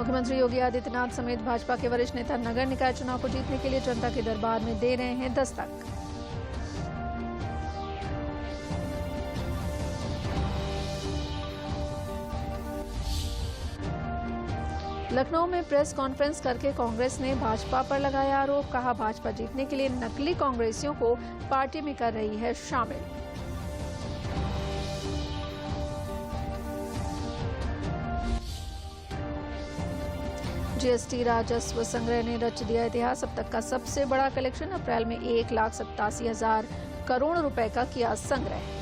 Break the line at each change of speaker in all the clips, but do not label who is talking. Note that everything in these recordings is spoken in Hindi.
मुख्यमंत्री योगी आदित्यनाथ समेत भाजपा के वरिष्ठ नेता नगर निकाय चुनाव को जीतने के लिए जनता के दरबार में दे रहे हैं दस्तक। लखनऊ में प्रेस कॉन्फ्रेंस करके कांग्रेस ने भाजपा पर लगाया आरोप। कहा, भाजपा जीतने के लिए नकली कांग्रेसियों को पार्टी में कर रही है शामिल। जीएसटी राजस्व संग्रह ने रच दिया इतिहास। अब तक का सबसे बड़ा कलेक्शन। अप्रैल में 1,87,000 करोड़ रुपए का किया संग्रह।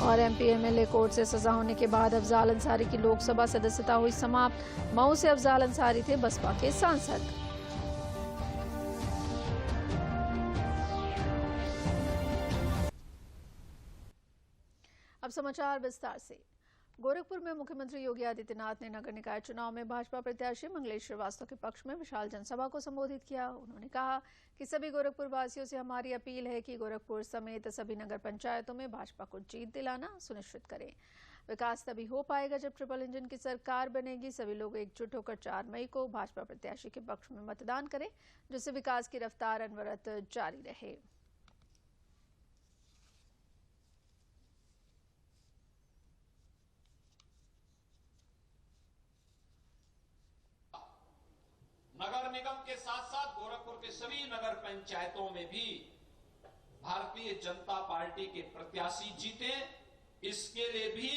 और एमपी एमएलए कोर्ट से सजा होने के बाद अफजाल अंसारी की लोकसभा सदस्यता हुई समाप्त। मऊ से अफजाल अंसारी थे बसपा के सांसद। अब समाचार विस्तार से। गोरखपुर में मुख्यमंत्री योगी आदित्यनाथ ने नगर निकाय चुनाव में भाजपा प्रत्याशी मंगलेश श्रीवास्तव के पक्ष में विशाल जनसभा को संबोधित किया। उन्होंने कहा कि सभी गोरखपुर वासियों से हमारी अपील है कि गोरखपुर समेत सभी नगर पंचायतों में भाजपा को जीत दिलाना सुनिश्चित करें। विकास तभी हो पाएगा जब ट्रिपल इंजन की सरकार बनेगी। सभी लोग एकजुट होकर 4 मई को भाजपा प्रत्याशी के पक्ष में मतदान करें, जिससे विकास की रफ्तार अनवरत जारी रहे।
नगर निगम के साथ साथ गोरखपुर के सभी नगर पंचायतों में भी भारतीय जनता पार्टी के प्रत्याशी जीते, इसके लिए भी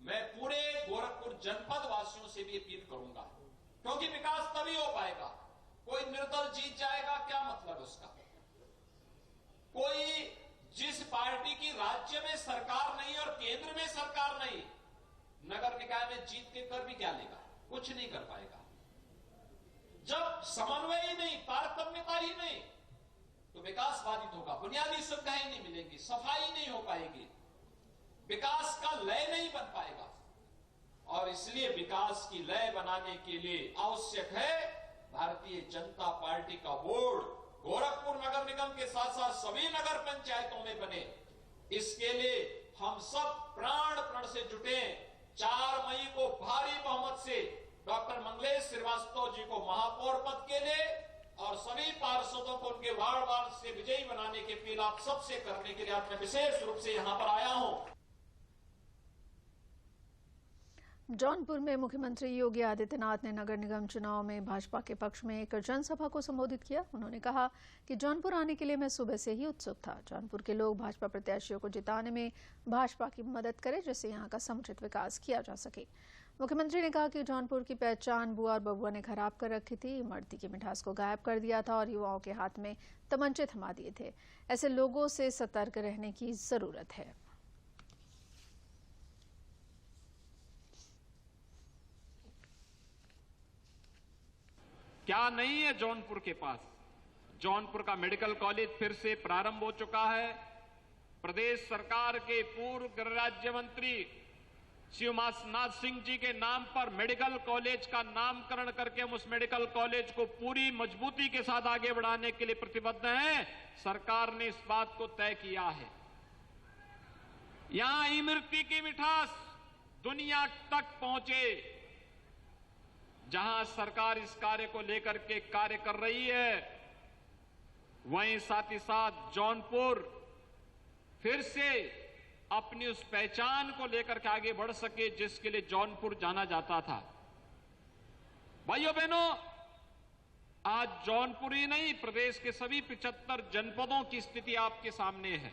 मैं पूरे गोरखपुर जनपद वासियों से भी अपील करूंगा, क्योंकि विकास तभी हो पाएगा। कोई निर्दल जीत जाएगा, क्या मतलब उसका? कोई जिस पार्टी की राज्य में सरकार नहीं और केंद्र में सरकार नहीं, नगर निकाय में जीत के कर भी क्या लेगा? कुछ नहीं कर पाएगा। जब समन्वय ही नहीं, तारतम्यता ही नहीं, तो विकास बाधित होगा। बुनियादी सुविधाएं नहीं मिलेंगी, सफाई नहीं हो पाएगी, विकास का लय नहीं बन पाएगा। और इसलिए विकास की लय बनाने के लिए आवश्यक है भारतीय जनता पार्टी का बोर्ड गोरखपुर नगर निगम के साथ साथ सभी नगर पंचायतों में बने। इसके लिए हम सब प्राण प्रण से जुटे। 4 मई को भारी बहुमत से डॉक्टर मंगलेश श्रीवास्तव जी को महापौर पद के लिए और सभी पार्षदों को उनके वार्ड से विजयी बनाने की अपील आप सबसे करने के लिए आज मैं विशेष रूप से यहां पर आया हूं।
जौनपुर में मुख्यमंत्री योगी आदित्यनाथ ने नगर निगम चुनाव में भाजपा के पक्ष में एक जनसभा को संबोधित किया। उन्होंने कहा कि जौनपुर आने के लिए मैं सुबह से ही उत्सुक था। जौनपुर के लोग भाजपा प्रत्याशियों को जिताने में भाजपा की मदद करें, जिससे यहां का समुचित विकास किया जा सके। मुख्यमंत्री ने कहा कि जौनपुर की पहचान बुआ और बबुआ ने खराब कर रखी थी। इमरती की मिठास को गायब कर दिया था और युवाओं के हाथ में तमंचे थमा दिए थे। ऐसे लोगों से सतर्क रहने की जरूरत है।
क्या नहीं है जौनपुर के पास? जौनपुर का मेडिकल कॉलेज फिर से प्रारंभ हो चुका है। प्रदेश सरकार के पूर्व गृह राज्य मंत्री श्री उमानाथ सिंह जी के नाम पर मेडिकल कॉलेज का नामकरण करके हम उस मेडिकल कॉलेज को पूरी मजबूती के साथ आगे बढ़ाने के लिए प्रतिबद्ध हैं। सरकार ने इस बात को तय किया है। यहां इमरती की मिठास दुनिया तक पहुंचे। जहां सरकार इस कार्य को लेकर के कार्य कर रही है, वहीं साथ ही साथ जौनपुर फिर से अपनी उस पहचान को लेकर के आगे बढ़ सके जिसके लिए जौनपुर जाना जाता था। भाइयों बहनों, आज जौनपुर ही नहीं, प्रदेश के सभी 75 जनपदों की स्थिति आपके सामने है।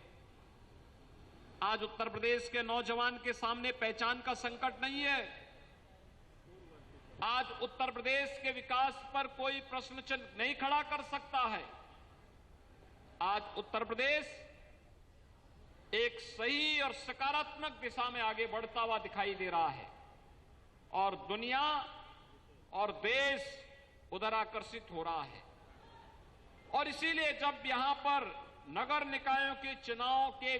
आज उत्तर प्रदेश के नौजवान के सामने पहचान का संकट नहीं है। आज उत्तर प्रदेश के विकास पर कोई प्रश्न चिन्ह नहीं खड़ा कर सकता है। आज उत्तर प्रदेश एक सही और सकारात्मक दिशा में आगे बढ़ता हुआ दिखाई दे रहा है और दुनिया और देश उधर आकर्षित हो रहा है। और इसीलिए जब यहां पर नगर निकायों के चुनाव के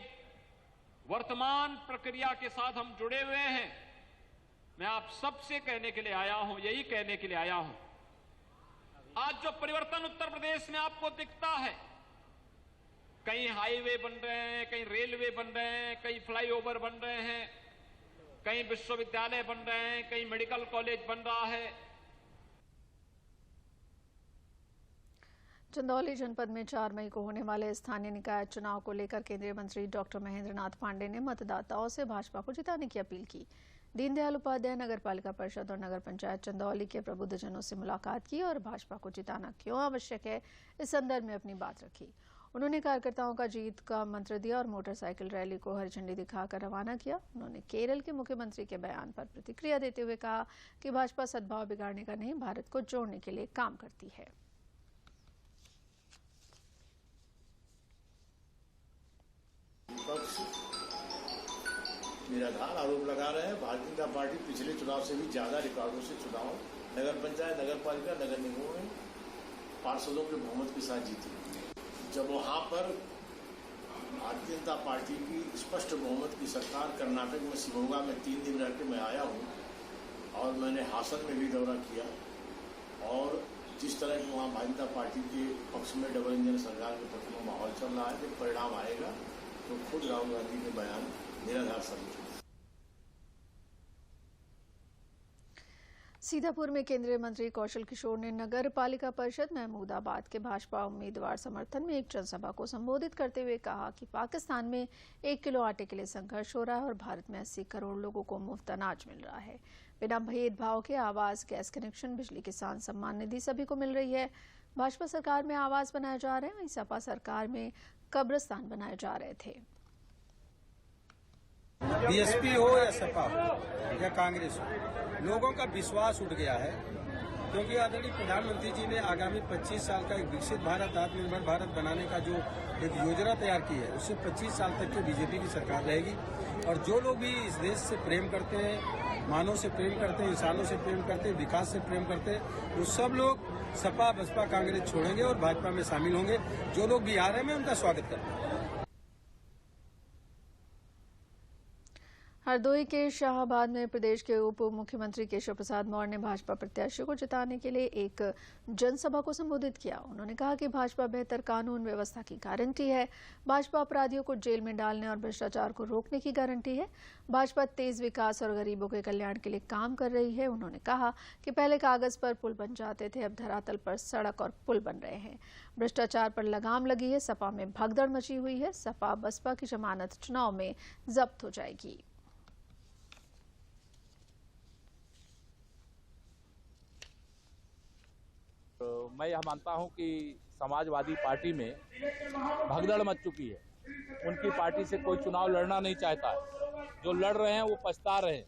वर्तमान प्रक्रिया के साथ हम जुड़े हुए हैं, मैं आप सबसे कहने के लिए आया हूं, यही कहने के लिए आया हूं, आज जो परिवर्तन उत्तर प्रदेश में आपको दिखता है कहीं हाईवे बन रहे हैं, कहीं रेलवे बन रहे हैं, कहीं फ्लाईओवर बन रहे हैं, कहीं विश्वविद्यालय बन रहे हैं, कहीं मेडिकल कॉलेज बन रहा है।
चंदौली जनपद में 4 मई को होने वाले स्थानीय निकाय चुनाव को लेकर केंद्रीय मंत्री डॉक्टर महेंद्र नाथ पांडे ने मतदाताओं से भाजपा को जिताने की अपील की। दीनदयाल उपाध्याय नगर पालिका परिषद और नगर पंचायत चंदौली के प्रबुद्धजनों से मुलाकात की और भाजपा को जिताना क्यों आवश्यक है इस संदर्भ में अपनी बात रखी। उन्होंने कार्यकर्ताओं का जीत का मंत्र दिया और मोटरसाइकिल रैली को हरी झंडी दिखाकर रवाना किया। उन्होंने केरल के मुख्यमंत्री के बयान पर प्रतिक्रिया देते हुए कहा कि भाजपा सद्भाव बिगाड़ने का नहीं, भारत को जोड़ने के लिए काम करती है।
निराधार आरोप लगा रहे हैं। भारतीय जनता पार्टी पिछले चुनाव से भी ज्यादा रिकॉर्डों से चुनाव नगर पंचायत, नगर पालिका, नगर निगमों में पार्षदों के बहुमत के साथ जीती। जब वहां पर भारतीय जनता पार्टी की स्पष्ट बहुमत की सरकार कर्नाटक में शिवमोगा में 3 दिन रह के मैं आया हूं और मैंने हासन में भी दौरा किया और जिस तरह की वहां भारतीय जनता पार्टी के पक्ष में डबल इंजन सरकार के पक्ष में माहौल चल रहा है, जब परिणाम आएगा तो खुद राहुल गांधी के बयान निराधार साबित होंगे।
सीतापुर में केंद्रीय मंत्री कौशल किशोर ने नगर पालिका परिषद महमूदाबाद के भाजपा उम्मीदवार समर्थन में एक जनसभा को संबोधित करते हुए कहा कि पाकिस्तान में 1 किलो आटे के लिए संघर्ष हो रहा है और भारत में 80 करोड़ लोगों को मुफ्त अनाज मिल रहा है। बिना भेदभाव के आवास, गैस कनेक्शन, बिजली, किसान सम्मान निधि सभी को मिल रही है। भाजपा सरकार में आवास बनाए जा रहे हैं, वहीं सपा सरकार में कब्रिस्तान बनाए जा रहे थे।
बीएसपी हो या सपा हो या कांग्रेस हो, लोगों का विश्वास उठ गया है क्योंकि आदरणीय प्रधानमंत्री जी ने आगामी 25 साल का एक विकसित भारत, आत्मनिर्भर भारत बनाने का जो एक योजना तैयार की है, उससे 25 साल तक की बीजेपी की सरकार रहेगी। और जो लोग भी इस देश से प्रेम करते हैं, मानव से प्रेम करते हैं, इंसानों से प्रेम करते हैं, विकास से प्रेम करते हैं, वो सब लोग सपा, बसपा, कांग्रेस छोड़ेंगे और भाजपा में शामिल होंगे। जो लोग बिहार है, मैं उनका स्वागत करता हूँ।
हरदोई के शाहाबाद में प्रदेश के उप मुख्यमंत्री केशव प्रसाद मौर्य ने भाजपा प्रत्याशियों को जिताने के लिए एक जनसभा को संबोधित किया। उन्होंने कहा कि भाजपा बेहतर कानून व्यवस्था की गारंटी है, भाजपा अपराधियों को जेल में डालने और भ्रष्टाचार को रोकने की गारंटी है, भाजपा तेज विकास और गरीबों के कल्याण के लिए काम कर रही है। उन्होंने कहा कि पहले कागज पर पुल बन जाते थे, अब धरातल पर सड़क और पुल बन रहे हैं। भ्रष्टाचार पर लगाम लगी है, सपा में भगदड़ मची हुई है, सपा बसपा की जमानत चुनाव में जब्त हो जाएगी।
मैं यह मानता हूं कि समाजवादी पार्टी में भगदड़ मच चुकी है। उनकी पार्टी से कोई चुनाव लड़ना नहीं चाहता है। जो लड़ रहे हैं वो पछता रहे हैं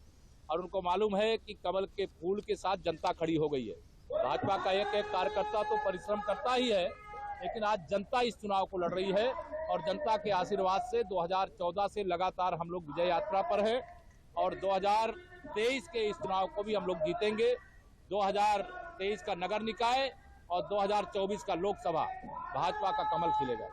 और उनको मालूम है कि कमल के फूल के साथ जनता खड़ी हो गई है। भाजपा का एक एक कार्यकर्ता तो परिश्रम करता ही है, लेकिन आज जनता इस चुनाव को लड़ रही है और जनता के आशीर्वाद से 2014 से लगातार हम लोग विजय यात्रा पर है और 2023 के इस चुनाव को भी हम लोग जीतेंगे। 2023 का नगर निकाय और 2024 का लोकसभा भाजपा का कमल खिलेगा।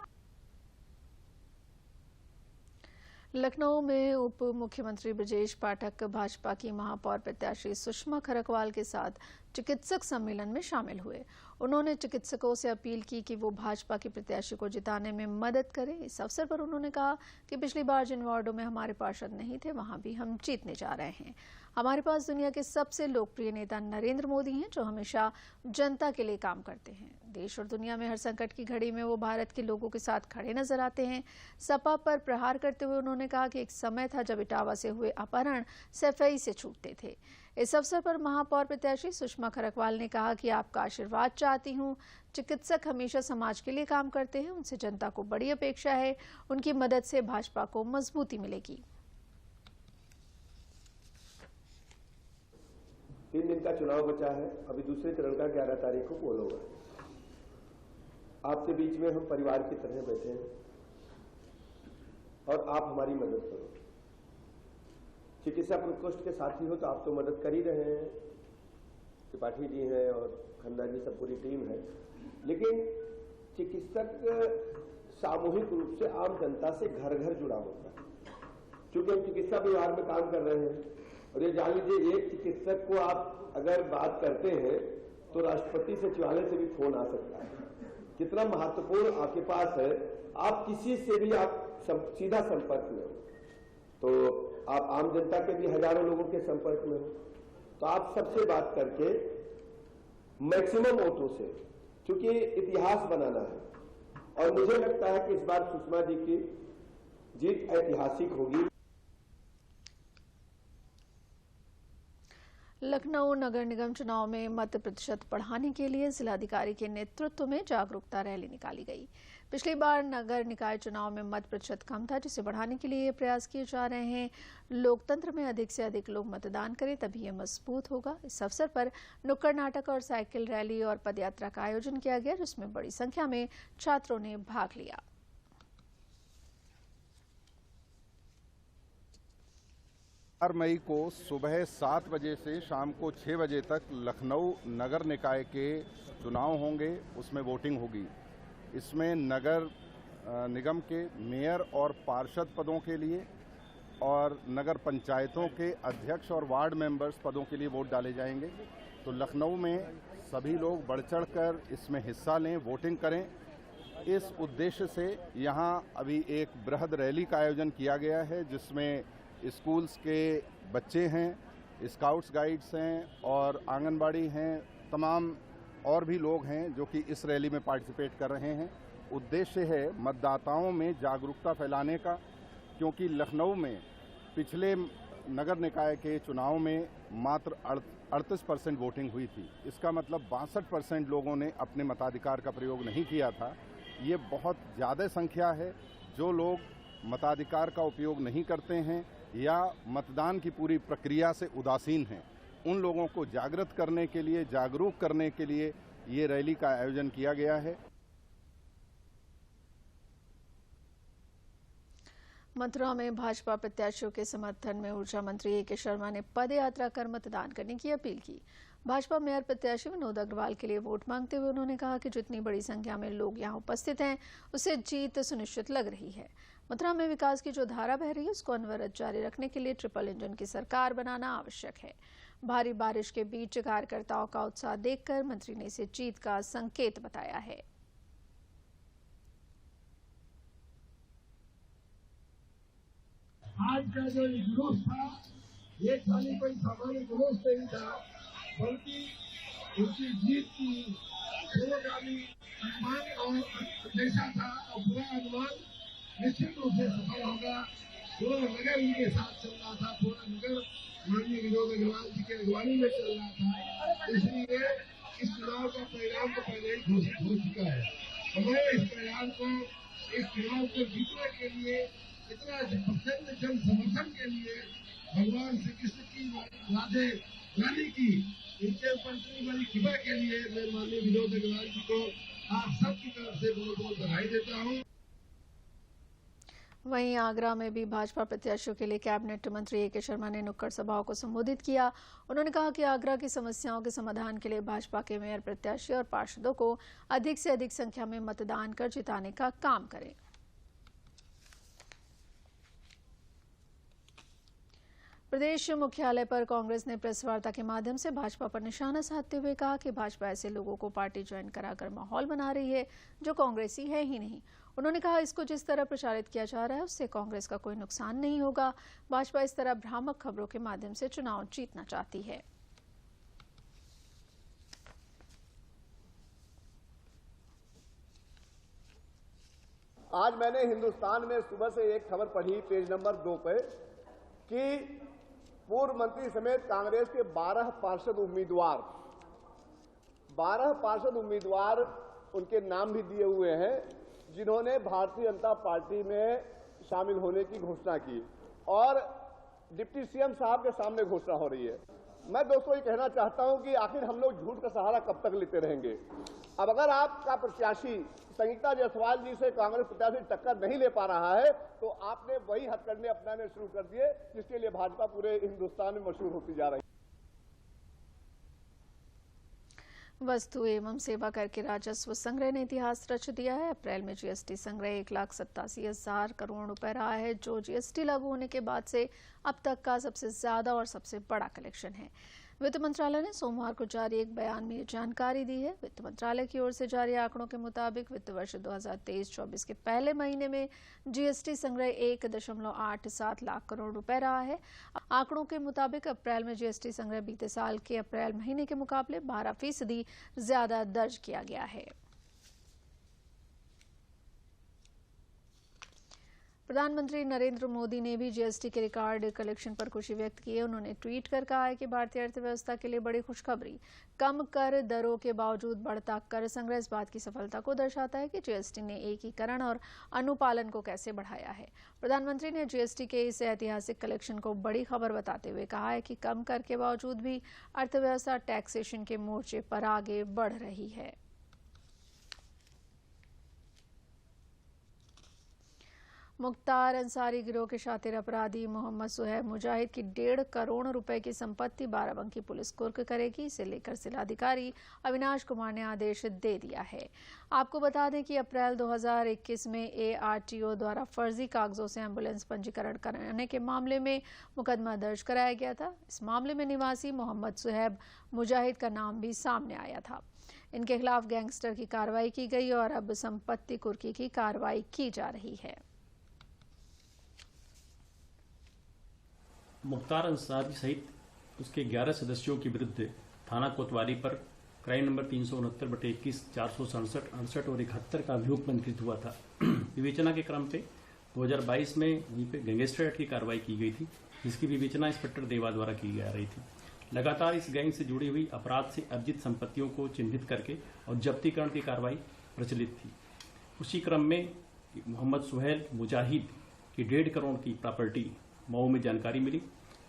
लखनऊ में उप मुख्यमंत्री ब्रजेश पाठक भाजपा की महापौर प्रत्याशी सुषमा खरकवाल के साथ चिकित्सक सम्मेलन में शामिल हुए। उन्होंने चिकित्सकों से अपील की कि वो भाजपा की प्रत्याशी को जिताने में मदद करें। इस अवसर पर उन्होंने कहा कि पिछली बार जिन वार्डों में हमारे पार्षद नहीं थे, वहां भी हम जीतने जा रहे हैं। हमारे पास दुनिया के सबसे लोकप्रिय नेता नरेंद्र मोदी हैं, जो हमेशा जनता के लिए काम करते हैं। देश और दुनिया में हर संकट की घड़ी में वो भारत के लोगों के साथ खड़े नजर आते हैं। सपा पर प्रहार करते हुए उन्होंने कहा कि एक समय था जब इटावा से हुए अपहरण सफाई से छूटते थे। इस अवसर पर महापौर प्रत्याशी सुषमा खरकवाल ने कहा कि आपका आशीर्वाद चाहती हूं। चिकित्सक हमेशा समाज के लिए काम करते हैं, उनसे जनता को बड़ी अपेक्षा है। उनकी मदद से भाजपा को मजबूती मिलेगी।
3 दिन का चुनाव बचा है, अभी दूसरे चरण का 11 तारीख को पोल होगा। आपके बीच में हम परिवार की तरह बैठे हैं और आप हमारी मदद करो। चिकित्सा प्रकोष्ठ के साथी हो तो आप तो मदद कर ही रहे हैं, त्रिपाठी जी हैं और खन्ना जी, सब पूरी टीम है, लेकिन चिकित्सक सामूहिक रूप से आम जनता से घर घर जुड़ा होता है। चूंकि हम चिकित्सा विभाग में काम कर रहे हैं और ये जान लीजिए, एक चिकित्सक को आप अगर बात करते हैं तो राष्ट्रपति सचिवालय से भी फोन आ सकता है। कितना महत्वपूर्ण आपके पास है। आप किसी से भी आप सीधा संपर्क में हो, तो आप आम जनता के भी हजारों लोगों के संपर्क में हो, तो आप सबसे बात करके मैक्सिमम वोटों से, क्योंकि इतिहास बनाना है और मुझे लगता है कि इस बार सुषमा जी की जीत ऐतिहासिक होगी।
लखनऊ नगर निगम चुनाव में मत प्रतिशत बढ़ाने के लिए जिलाधिकारी के नेतृत्व में जागरूकता रैली निकाली गई। पिछली बार नगर निकाय चुनाव में मत प्रतिशत कम था, जिसे बढ़ाने के लिए प्रयास किए जा रहे हैं। लोकतंत्र में अधिक से अधिक लोग मतदान करें, तभी ये मजबूत होगा। इस अवसर पर नुक्कड़ नाटक और साइकिल रैली और पदयात्रा का आयोजन किया गया, जिसमें बड़ी संख्या में छात्रों ने भाग लिया।
4 मई को सुबह 7 बजे से शाम को 6 बजे तक लखनऊ नगर निकाय के चुनाव होंगे, उसमें वोटिंग होगी। इसमें नगर निगम के मेयर और पार्षद पदों के लिए और नगर पंचायतों के अध्यक्ष और वार्ड मेंबर्स पदों के लिए वोट डाले जाएंगे। तो लखनऊ में सभी लोग बढ़ चढ़कर इसमें हिस्सा लें, वोटिंग करें। इस उद्देश्य से यहाँ अभी एक बृहद रैली का आयोजन किया गया है, जिसमें स्कूल्स के बच्चे हैं, स्काउट्स गाइड्स हैं और आंगनबाड़ी हैं, तमाम और भी लोग हैं जो कि इस रैली में पार्टिसिपेट कर रहे हैं। उद्देश्य है मतदाताओं में जागरूकता फैलाने का, क्योंकि लखनऊ में पिछले नगर निकाय के चुनाव में मात्र 38% वोटिंग हुई थी। इसका मतलब 62% लोगों ने अपने मताधिकार का प्रयोग नहीं किया था। ये बहुत ज़्यादा संख्या है। जो लोग मताधिकार का उपयोग नहीं करते हैं या मतदान की पूरी प्रक्रिया से उदासीन हैं, उन लोगों को जागृत करने के लिए, जागरूक करने के लिए ये रैली का आयोजन किया गया है।
मथुरा में भाजपा प्रत्याशियों के समर्थन में ऊर्जा मंत्री ए के शर्मा ने पदयात्रा कर मतदान करने की अपील की। भाजपा मेयर प्रत्याशी विनोद अग्रवाल के लिए वोट मांगते हुए उन्होंने कहा कि जितनी बड़ी संख्या में लोग यहां उपस्थित हैं, उससे जीत सुनिश्चित लग रही है। मथुरा में विकास की जो धारा बह रही है, उसको अनवरत जारी रखने के लिए ट्रिपल इंजन की सरकार बनाना आवश्यक है। भारी बारिश के बीच कार्यकर्ताओं का उत्साह देखकर मंत्री ने इसे जीत का संकेत बताया है।
आज का जो जुलूस था, ये खाली कोई सामान्य जुलूस नहीं था, बल्कि उनकी जीत की पूर्वगामी अनुमान और अंदेशा था और पूरा अनुमान निश्चित रूप से सफल होगा। पूरा नगर उनके साथ चल रहा था, पूरा नगर माननीय विनोद अग्रवाल जी के अगवानी में चल रहा था। इसलिए इस चुनाव का परिणाम तो पहले ही घोषित हो चुका है। हमें इस परिणाम को, इस चुनाव को जीतने के लिए, इतना प्रचंड जन समर्थन के लिए भगवान श्री कृष्ण की राधे रानी की इनके ऊपर इतनी बड़ी कृपा के लिए मैं माननीय विनोद अग्रवाल जी को आप सबकी तरफ से बहुत बहुत बधाई देता हूँ।
वहीं आगरा में भी भाजपा प्रत्याशियों के लिए कैबिनेट मंत्री ए के शर्मा ने नुक्कड़ सभाओं को संबोधित किया। उन्होंने कहा कि आगरा की समस्याओं के समाधान के लिए भाजपा के मेयर प्रत्याशी और पार्षदों को अधिक से अधिक संख्या में मतदान कर जिताने का काम करें। प्रदेश मुख्यालय पर कांग्रेस ने प्रेस वार्ता के माध्यम से भाजपा पर निशाना साधते हुए कहा कि भाजपा ऐसे लोगों को पार्टी ज्वाइन कराकर माहौल बना रही है जो कांग्रेसी है ही नहीं। उन्होंने कहा, इसको जिस तरह प्रचारित किया जा रहा है उससे कांग्रेस का कोई नुकसान नहीं होगा। भाजपा इस तरह भ्रामक खबरों के माध्यम से चुनाव जीतना चाहती है।
आज मैंने हिंदुस्तान में सुबह से एक खबर पढ़ी, पेज नंबर 2 पे, कि पूर्व मंत्री समेत कांग्रेस के 12 पार्षद उम्मीदवार उनके नाम भी दिए हुए हैं, जिन्होंने भारतीय जनता पार्टी में शामिल होने की घोषणा की और डिप्टी सीएम साहब के सामने घोषणा हो रही है। मैं दोस्तों ये कहना चाहता हूं कि आखिर हम लोग झूठ का सहारा कब तक लेते रहेंगे। अब अगर आपका प्रत्याशी संगीता जायसवाल जी से कांग्रेस प्रत्याशी टक्कर नहीं ले पा रहा है, तो आपने वही हथकंडे अपनाने शुरू कर दिए जिसके लिए भाजपा पूरे हिंदुस्तान में मशहूर होती जा रही है।
वस्तु एवं सेवा कर के राजस्व संग्रह ने इतिहास रच दिया है। अप्रैल में जीएसटी संग्रह 1,87,000 करोड़ रुपए रहा है, जो जीएसटी लागू होने के बाद से अब तक का सबसे ज्यादा और सबसे बड़ा कलेक्शन है। वित्त मंत्रालय ने सोमवार को जारी एक बयान में ये जानकारी दी है। वित्त मंत्रालय की ओर से जारी आंकड़ों के मुताबिक वित्त वर्ष 2023-24 के पहले महीने में जीएसटी संग्रह 1.87 लाख करोड़ रुपए रहा है। आंकड़ों के मुताबिक अप्रैल में जीएसटी संग्रह बीते साल के अप्रैल महीने के मुकाबले 12% ज्यादा दर्ज किया गया है। प्रधानमंत्री नरेंद्र मोदी ने भी जीएसटी के रिकॉर्ड कलेक्शन पर खुशी व्यक्त की है। उन्होंने ट्वीट कर कहा है कि भारतीय अर्थव्यवस्था के लिए बड़ी खुशखबरी, कम कर दरों के बावजूद बढ़ता कर संग्रह इस बात की सफलता को दर्शाता है कि जीएसटी ने एकीकरण और अनुपालन को कैसे बढ़ाया है। प्रधानमंत्री ने जीएसटी के इस ऐतिहासिक कलेक्शन को बड़ी खबर बताते हुए कहा है कि कम कर के बावजूद भी अर्थव्यवस्था टैक्सेशन के मोर्चे पर आगे बढ़ रही है। मुख्तार अंसारी गिरोह के शातिर अपराधी मोहम्मद सुहैब मुजाहिद की 1.5 करोड़ रुपए की संपत्ति बाराबंकी पुलिस कुर्क करेगी। इसे लेकर जिलाधिकारी अविनाश कुमार ने आदेश दे दिया है। आपको बता दें कि अप्रैल 2021 में ARTO द्वारा फर्जी कागजों से एम्बुलेंस पंजीकरण कराने के मामले में मुकदमा दर्ज कराया गया था। इस मामले में निवासी मोहम्मद सुहैब मुजाहिद का नाम भी सामने आया था। इनके खिलाफ गैंगस्टर की कार्रवाई की गई और अब संपत्ति कुर्की की कार्रवाई की जा रही है।
मुख्तार अंसारी सहित उसके 11 सदस्यों के विरुद्ध थाना कोतवाली पर क्राइम नंबर 369/21, 467, 68 और 71 का अभियोग पंजीकृत हुआ था। विवेचना के क्रम पे 2022 में वहीं पे गैंगस्टर एक्ट की कार्रवाई की गई थी, जिसकी विवेचना इंस्पेक्टर देवा द्वारा की जा रही थी। लगातार इस गैंग से जुड़ी हुई अपराध से अर्जित संपत्तियों को चिन्हित करके और जब्तीकरण की कार्रवाई प्रचलित थी। उसी क्रम में मोहम्मद सुहैल मुजाहिद की 1.5 करोड़ की प्रॉपर्टी मऊ में जानकारी मिली,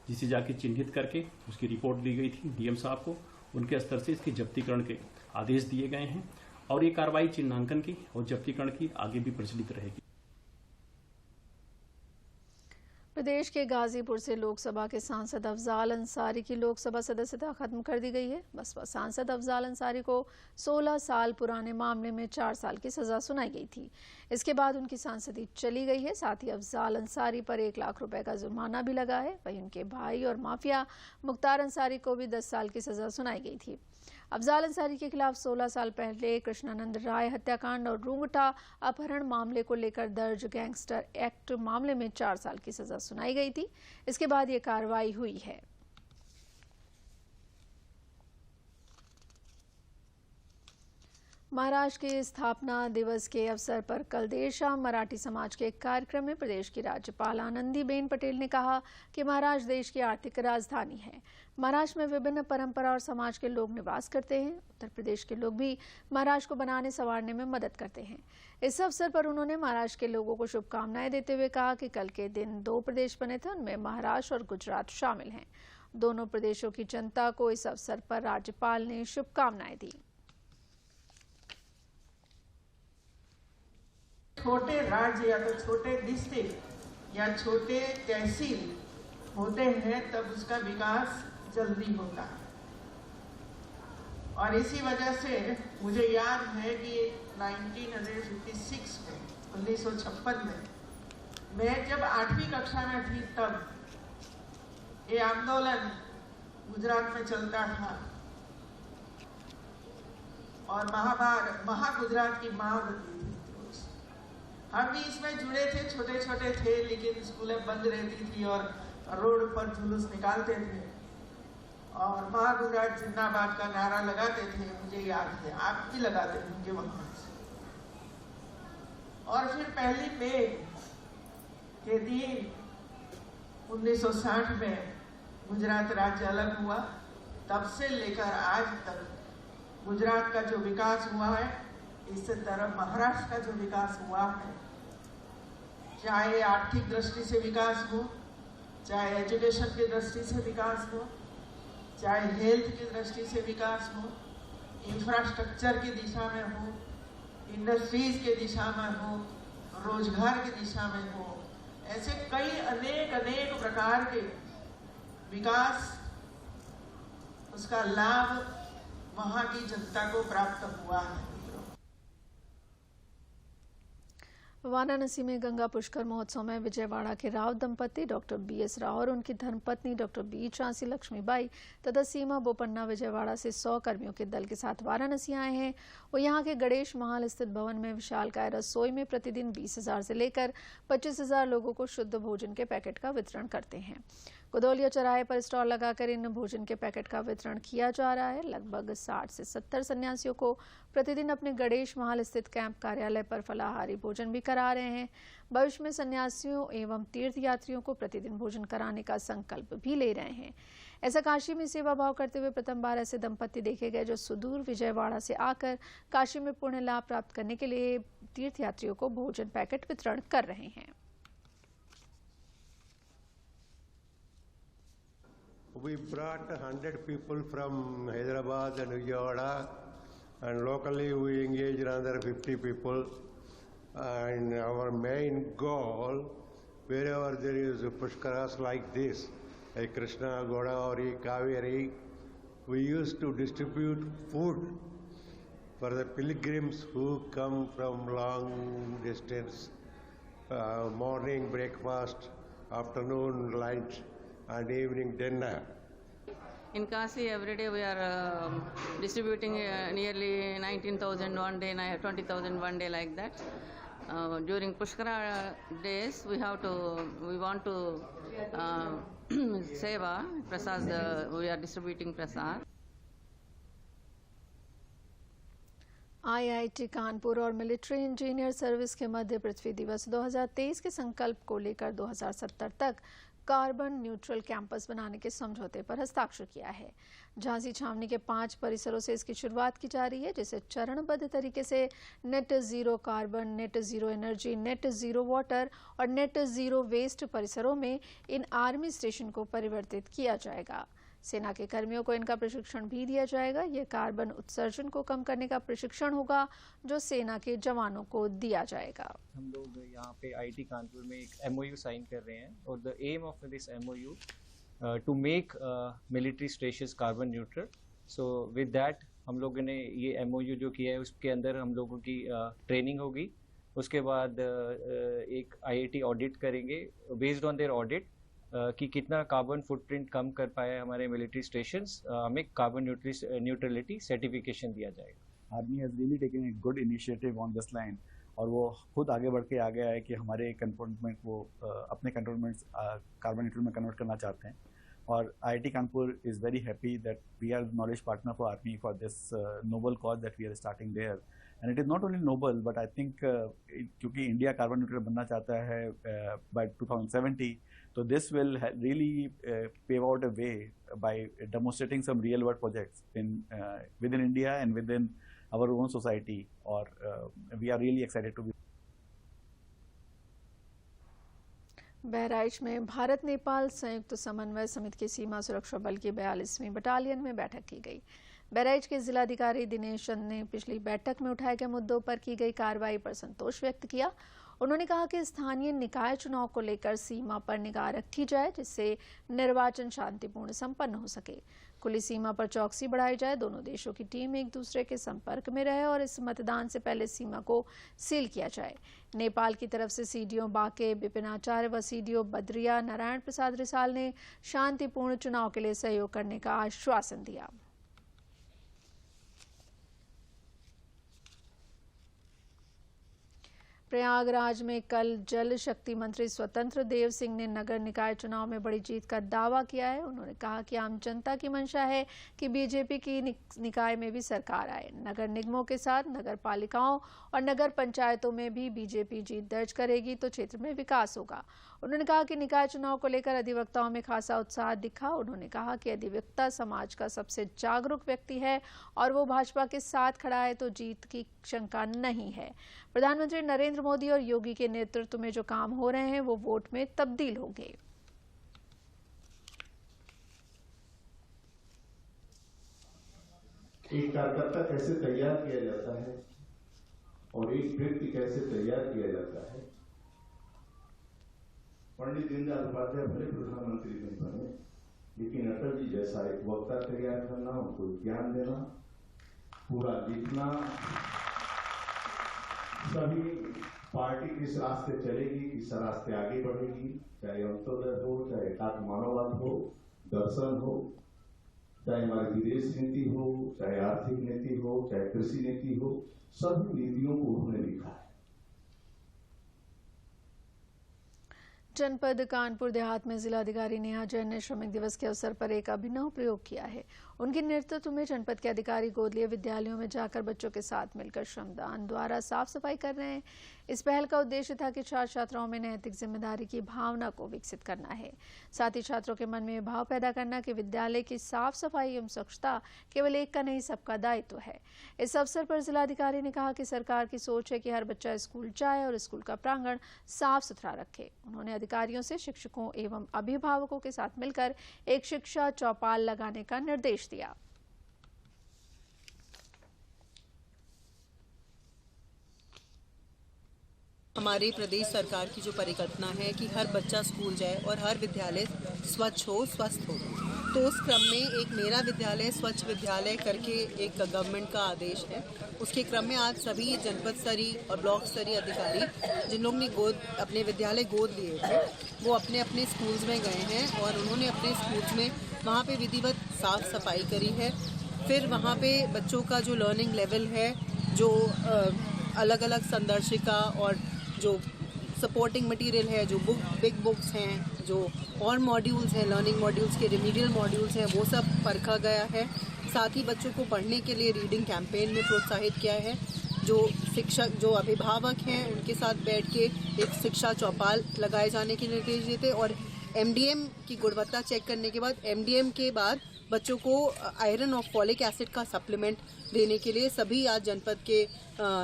जिसे जाके चिन्हित करके उसकी रिपोर्ट दी गई थी डीएम साहब को। उनके स्तर से इसके जब्तीकरण के आदेश दिए गए हैं और ये कार्रवाई चिन्हांकन की और जब्तीकरण की आगे भी प्रचलित रहेगी।
प्रदेश के गाजीपुर से लोकसभा के सांसद अफजाल अंसारी की लोकसभा सदस्यता खत्म कर दी गई है। बसपा सांसद अफजाल अंसारी को 16 साल पुराने मामले में 4 साल की सजा सुनाई गई थी। इसके बाद उनकी सांसदी चली गई है। साथ ही अफजाल अंसारी पर 1 लाख रुपए का जुर्माना भी लगा है। वहीं उनके भाई और माफिया मुख्तार अंसारी को भी 10 साल की सजा सुनाई गई थी। अफजाल अंसारी के खिलाफ 16 साल पहले कृष्णानंद राय हत्याकांड और रूंगटा अपहरण मामले को लेकर दर्ज गैंगस्टर एक्ट मामले में 4 साल की सजा सुनाई गई थी। इसके बाद ये कार्रवाई हुई है। महाराष्ट्र के स्थापना दिवस के अवसर पर कल देर शाम मराठी समाज के एक कार्यक्रम में प्रदेश की राज्यपाल आनंदीबेन पटेल ने कहा कि महाराष्ट्र देश की आर्थिक राजधानी है। महाराष्ट्र में विभिन्न परंपरा और समाज के लोग निवास करते हैं। उत्तर प्रदेश के लोग भी महाराष्ट्र को बनाने संवारने में मदद करते हैं। इस अवसर पर उन्होंने महाराष्ट्र के लोगों को शुभकामनाएं देते हुए कहा कि कल के दिन 2 प्रदेश बने थे, उनमें महाराष्ट्र और गुजरात शामिल हैं। दोनों प्रदेशों की जनता को इस अवसर पर राज्यपाल ने शुभकामनाएं दी।
छोटे राज्य या तो छोटे डिस्ट्रिक्ट या छोटे तहसील होते हैं तब उसका विकास जल्दी होता है। और इसी वजह से मुझे याद है कि 1956 में 1956 में मैं जब 8वीं कक्षा में थी तब ये आंदोलन गुजरात में चलता था और महागुजरात की मांग होती थी। हम भी इसमें जुड़े थे, छोटे छोटे थे, लेकिन स्कूलें बंद रहती थी और रोड पर जुलूस निकालते थे और महागुजरात जिंदाबाद का नारा लगाते थे। मुझे याद है, आप भी लगाते होंगे वहां से। और फिर 1 मई के दिन 1960 में गुजरात राज्य अलग हुआ। तब से लेकर आज तक गुजरात का जो विकास हुआ है, इससे तरफ महाराष्ट्र का जो विकास हुआ है, चाहे आर्थिक दृष्टि से विकास हो, चाहे एजुकेशन की दृष्टि से विकास हो, चाहे हेल्थ की दृष्टि से विकास हो, इंफ्रास्ट्रक्चर की दिशा में हो, इंडस्ट्रीज के दिशा में हो, रोजगार की दिशा में हो, ऐसे कई अनेक प्रकार के विकास, उसका लाभ वहां की जनता को प्राप्त हुआ है।
वाराणसी में गंगा पुष्कर महोत्सव में विजयवाड़ा के राव दंपति डॉक्टर BS राव और उनकी धर्मपत्नी डॉक्टर B झांसी लक्ष्मीबाई तथा सीमा बोपन्ना विजयवाड़ा से 100 कर्मियों के दल के साथ वाराणसी आए हैं। वो यहाँ के गणेश महल स्थित भवन में विशालकाय रसोई में प्रतिदिन 20,000 से लेकर 25,000 लोगों को शुद्ध भोजन के पैकेट का वितरण करते हैं। गोदौलिया चौराहे पर स्टॉल लगाकर इन भोजन के पैकेट का वितरण किया जा रहा है। लगभग 60 से 70 सन्यासियों को प्रतिदिन अपने गणेश महल स्थित कैंप कार्यालय पर फलाहारी भोजन भी करा रहे हैं। भविष्य में सन्यासियों एवं तीर्थयात्रियों को प्रतिदिन भोजन कराने का संकल्प भी ले रहे हैं। ऐसा काशी में सेवा भाव करते हुए प्रथम बार ऐसे दंपति देखे गए जो सुदूर विजयवाड़ा से आकर काशी में पुण्य लाभ प्राप्त करने के लिए तीर्थयात्रियों को भोजन पैकेट वितरण कर रहे हैं।
We brought 100 people from Hyderabad and Vijayawada, and locally we engaged another 50 people. And our main goal, wherever there is pushkaras like this, like Krishna, Godavari, Kaveri, we used to distribute food for the pilgrims who come from long distance, morning breakfast, afternoon lunch, and evening dinner.
In Kashi, every day we are distributing nearly 19,000 one day, 20,000 one day, like that. During Pushkara days, we want to seva prasad. We are distributing prasad.
IIT Kanpur और मिलिट्री इंजीनियर सर्विस के मध्य पृथ्वी दिवस 2023 के संकल्प को लेकर 2070 तक कार्बन न्यूट्रल कैंपस बनाने के समझौते पर हस्ताक्षर किया है। झांसी छावनी के 5 परिसरों से इसकी शुरुआत की जा रही है, जिसे चरणबद्ध तरीके से net zero carbon, net zero energy, net zero water और नेट जीरो वेस्ट परिसरों में इन आर्मी स्टेशन को परिवर्तित किया जाएगा। सेना के कर्मियों को इनका प्रशिक्षण भी दिया जाएगा। यह कार्बन उत्सर्जन को कम करने का प्रशिक्षण होगा जो सेना के जवानों को दिया जाएगा।
हम लोग यहाँ पे IIT कानपुर में एक MOU साइन कर रहे हैं और the aim of this MOU to make military stations carbon neutral. So with that हम लोगों ने ये MOU जो किया है उसके अंदर हम लोगों की ट्रेनिंग होगी। उसके बाद एक IIT ऑडिट करेंगे बेस्ड ऑन देयर ऑडिट कि कितना कार्बन फुटप्रिंट कम कर पाए हमारे मिलिट्री स्टेशंस, हमें कार्बन न्यूट्रलिटी सर्टिफिकेशन दिया जाएगा।
Army has really taken a good initiative on this line और वो खुद आगे बढ़ के आ गया है कि हमारे कंटोनमेंट वो अपने कंटोनमेंट्स कार्बन न्यूट्रल में कन्वर्ट करना चाहते हैं। और IIT Kanpur is very happy that we are knowledge partner for army for this noble cause that we are starting there. And it is not only noble but I think क्योंकि इंडिया कार्बन न्यूट्रल बनना चाहता है by 2070, so this will really pave out a way by demonstrating some real world projects in within India and within our own society, or we are really excited to be.
Bahraich में भारत नेपाल संयुक्त समन्वय समिति की सीमा सुरक्षा बल की 42वीं बटालियन में बैठक की गई। बहराइच के जिलाधिकारी दिनेश चंद ने पिछली बैठक में उठाए गए मुद्दों पर की गई कार्रवाई पर संतोष व्यक्त किया। उन्होंने कहा कि स्थानीय निकाय चुनाव को लेकर सीमा पर निगाह रखी जाए जिससे निर्वाचन शांतिपूर्ण संपन्न हो सके। खुली सीमा पर चौकसी बढ़ाई जाए, दोनों देशों की टीम एक दूसरे के संपर्क में रहे और इस मतदान से पहले सीमा को सील किया जाए। नेपाल की तरफ से CDO बाके विपिन आचार्य व CDO बद्रिया नारायण प्रसाद रिसाल ने शांतिपूर्ण चुनाव के लिए सहयोग करने का आश्वासन दिया। प्रयागराज में कल जल शक्ति मंत्री स्वतंत्र देव सिंह ने नगर निकाय चुनाव में बड़ी जीत का दावा किया है। उन्होंने कहा कि आम जनता की मंशा है कि बीजेपी की निकाय में भी सरकार आए। नगर निगमों के साथ नगर पालिकाओं और नगर पंचायतों में भी बीजेपी जीत दर्ज करेगी तो क्षेत्र में विकास होगा। उन्होंने कहा कि निकाय चुनाव को लेकर अधिवक्ताओं में खासा उत्साह दिखा। उन्होंने कहा कि अधिवक्ता समाज का सबसे जागरूक व्यक्ति है और वो भाजपा के साथ खड़ा है तो जीत की शंका नहीं है। प्रधानमंत्री नरेंद्र मोदी और योगी के नेतृत्व में जो काम हो रहे हैं वो वोट में तब्दील होंगे।
एक कार्यकर्ता कैसे तैयार किया जाता है और एक व्यक्ति कैसे तैयार किया जाता है। पंडित दीनदयाल उपाध्याय भले प्रधानमंत्री नहीं बने, लेकिन अटल जी जैसा एक वक्ता तैयार करना, उनको ज्ञान देना, पूरा लिखना, सभी पार्टी किस रास्ते चलेगी, किस रास्ते आगे बढ़ेगी, चाहे अंत्योदय हो, चाहे एकात्म मानववाद हो, दर्शन हो, चाहे हमारी विदेश नीति हो, चाहे आर्थिक नीति हो, चाहे कृषि नीति हो, सभी नीतियों को उन्होंने लिखा है।
जनपद कानपुर देहात में जिलाधिकारी नेहा जैन ने श्रमिक दिवस के अवसर पर एक अभिनव प्रयोग किया है। उनके नेतृत्व में जनपद के अधिकारी गोद लिए विद्यालयों में जाकर बच्चों के साथ मिलकर श्रमदान द्वारा साफ सफाई कर रहे हैं। इस पहल का उद्देश्य था कि छात्र छात्राओं में नैतिक जिम्मेदारी की भावना को विकसित करना है, साथ ही छात्रों के मन में यह भाव पैदा करना कि विद्यालय की साफ सफाई एवं स्वच्छता केवल एक का नहीं सबका दायित्व है। इस अवसर पर जिलाधिकारी ने कहा कि सरकार की सोच है कि हर बच्चा स्कूल जाए और स्कूल का प्रांगण साफ सुथरा रखे। उन्होंने अधिकारियों से शिक्षकों एवं अभिभावकों के साथ मिलकर एक शिक्षा चौपाल लगाने का निर्देश दिया।
हमारे प्रदेश सरकार की जो परिकल्पना है कि हर बच्चा स्कूल जाए और हर विद्यालय स्वच्छ हो, स्वस्थ हो, तो उस क्रम में एक मेरा विद्यालय स्वच्छ विद्यालय करके एक गवर्नमेंट का आदेश है। उसके क्रम में आज सभी जनपद स्तरीय और ब्लॉक स्तरीय अधिकारी जिन लोगों ने अपने विद्यालय गोद लिए थे, वो अपने अपने स्कूल्स में गए हैं और उन्होंने अपने स्कूल्स में वहाँ पे विधिवत साफ सफाई करी है। फिर वहाँ पे बच्चों का जो लर्निंग लेवल है, जो अलग अलग संदर्शिका और जो सपोर्टिंग मटेरियल है, जो बिग बुक्स हैं, जो और मॉड्यूल्स हैं, लर्निंग मॉड्यूल्स के रिमीडियल मॉड्यूल्स हैं, वो सब परखा गया है। साथ ही बच्चों को पढ़ने के लिए रीडिंग कैंपेन में प्रोत्साहित किया है। जो शिक्षक, जो अभिभावक हैं, उनके साथ बैठ के एक शिक्षा चौपाल लगाए जाने के निर्देश दिए थे और MDM की गुणवत्ता चेक करने के बाद MDM के बाद बच्चों को आयरन और फॉलिक एसिड का सप्लीमेंट देने के लिए सभी आज जनपद के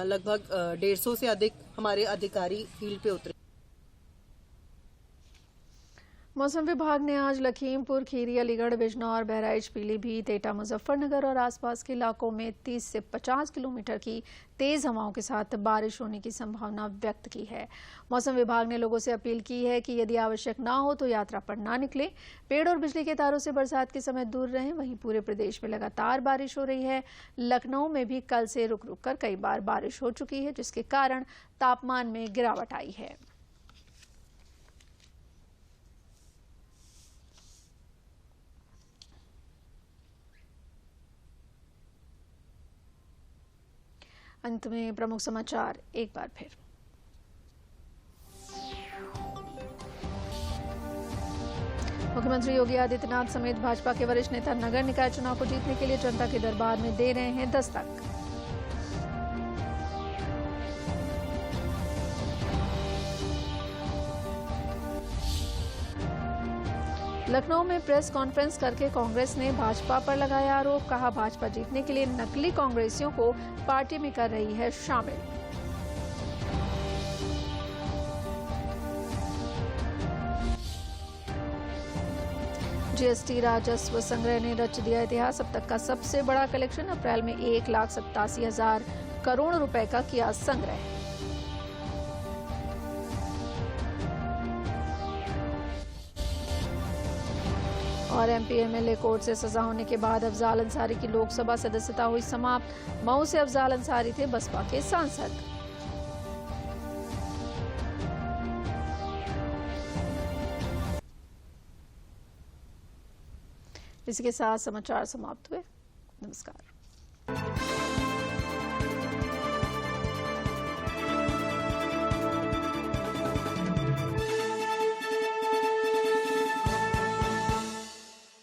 लगभग 150 से अधिक हमारे अधिकारी फील्ड पे उतरे।
मौसम विभाग ने आज लखीमपुर खीरी, अलीगढ़, बिजनौर, बहराइच, पीलीभीत, एटा, मुजफ्फरनगर और आसपास के इलाकों में 30 से 50 किलोमीटर की तेज हवाओं के साथ बारिश होने की संभावना व्यक्त की है। मौसम विभाग ने लोगों से अपील की है कि यदि आवश्यक ना हो तो यात्रा पर ना निकलें। पेड़ और बिजली के तारों से बरसात के समय दूर रहें। वहीं पूरे प्रदेश में लगातार बारिश हो रही है। लखनऊ में भी कल से रुक रुक कर कई बार बारिश हो चुकी है, जिसके कारण तापमान में गिरावट आई है। अंत में प्रमुख समाचार एक बार फिर। मुख्यमंत्री योगी आदित्यनाथ समेत भाजपा के वरिष्ठ नेता नगर निकाय चुनाव को जीतने के लिए जनता के दरबार में दे रहे हैं दस्तक। लखनऊ में प्रेस कॉन्फ्रेंस करके कांग्रेस ने भाजपा पर लगाया आरोप। कहा, भाजपा जीतने के लिए नकली कांग्रेसियों को पार्टी में कर रही है शामिल। जीएसटी राजस्व संग्रह ने रच दिया इतिहास। अब तक का सबसे बड़ा कलेक्शन। अप्रैल में 1,87,000 करोड़ रुपए का किया संग्रह। और MP MLA कोर्ट से सजा होने के बाद अफजाल अंसारी की लोकसभा सदस्यता हुई समाप्त। मऊ से अफजाल अंसारी थे बसपा के सांसद। इसी के साथ समाचार समाप्त हुए। नमस्कार।